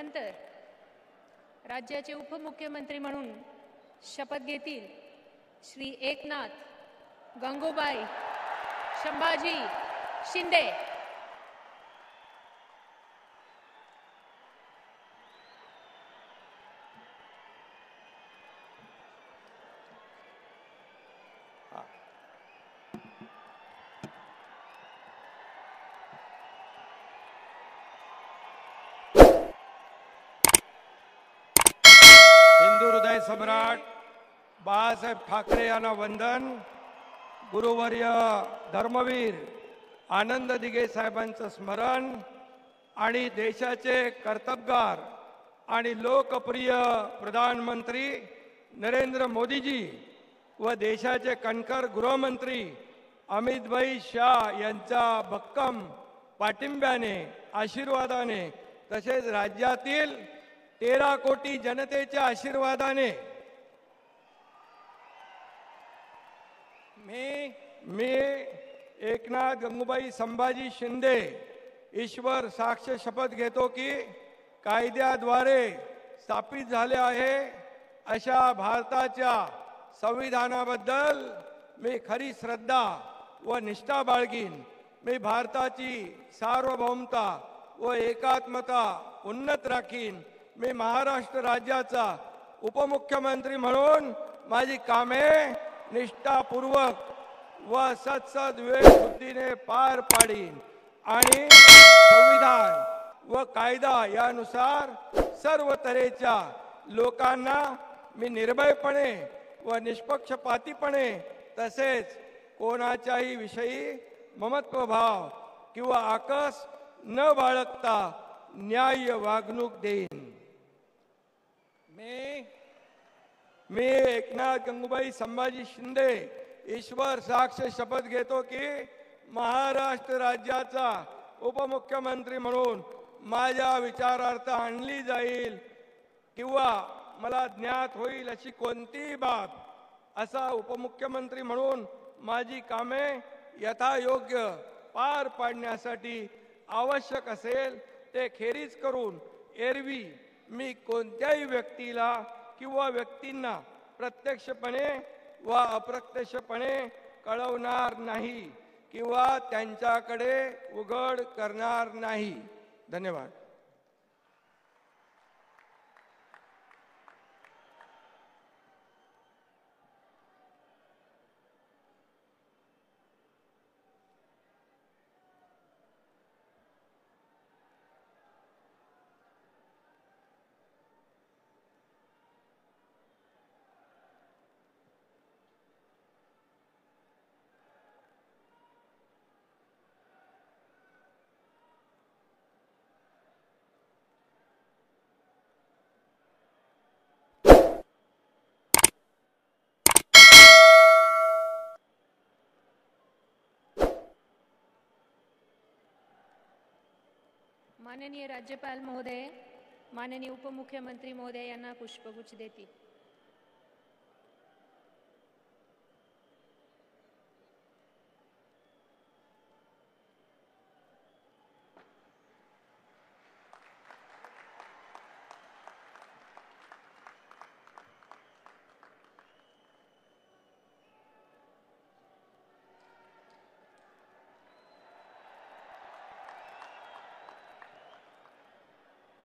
यानंतर राज्याचे उपमुख्यमंत्री म्हणून शपथ घेतील श्री एकनाथ गंगूबाई संभाजी शिंदे। हृदय सम्राट बाळासाहेब ठाकरे यांना वंदन। गुरुवर्य धर्मवीर आनंद दिघे साहेबांचं स्मरण आणि देशाचे कर्तबगार आणि लोकप्रिय प्रधानमंत्री नरेंद्र मोदीजी व देशाचे कणखर गृहमंत्री अमित भाई शाह यांच्या भक्कम पाठिंब्याने आशीर्वादाने तसेच राज्यातील 13 कोटी जनतेच्या आशीर्वादाने मी एकनाथ गंगूबाई संभाजी शिंदे ईश्वर साक्ष शपथ घेतो की कायद्याद्वारे स्थापित झाले आहे अशा भारताच्या संविधानाबद्दल मी खरी श्रद्धा व निष्ठा बाळगीन। मी भारताची सार्वभौमता व एकात्मता उन्नत राखीन। मी महाराष्ट्र राज्याचा उपमुख्यमंत्री म्हणून माझी कामे निष्ठापूर्वक व सत्सद विवेकबुद्धीने पार पाडीन आणि संविधान व कायदा यानुसार सर्व तऱ्हेच्या लोकांना मी निर्भयपणे व निष्पक्षपातीपणे तसेच कोणाच्याही विषयी ममत्वभाव किंवा आकस न बाळगता न्याय्य वागणूक देईन। मी एकनाथ गंगूबाई संभाजी शिंदे ईश्वर साक्ष शपथ घेतो की महाराष्ट्र राज्याचा उपमुख्यमंत्री म्हणून माझ्या विचारार्थ आणली जाईल किंवा मला ज्ञात होईल अशी कोणतीही बाब असा उपमुख्यमंत्री म्हणून माझी कामे यथायोग्य पार पाडण्यासाठी आवश्यक असेल ते खेरीज करून एरवी मी कोणत्याही व्यक्तीला किंवा व्यक्तींना प्रत्यक्षपणे व अप्रत्यक्षपणे कळवणार नाही किंवा त्यांच्याकडे उघड करणार नाही। धन्यवाद। माननीय राज्यपाल महोदय, माननीय उपमुख्यमंत्री महोदय यांना पुष्पगुच्छ देतील।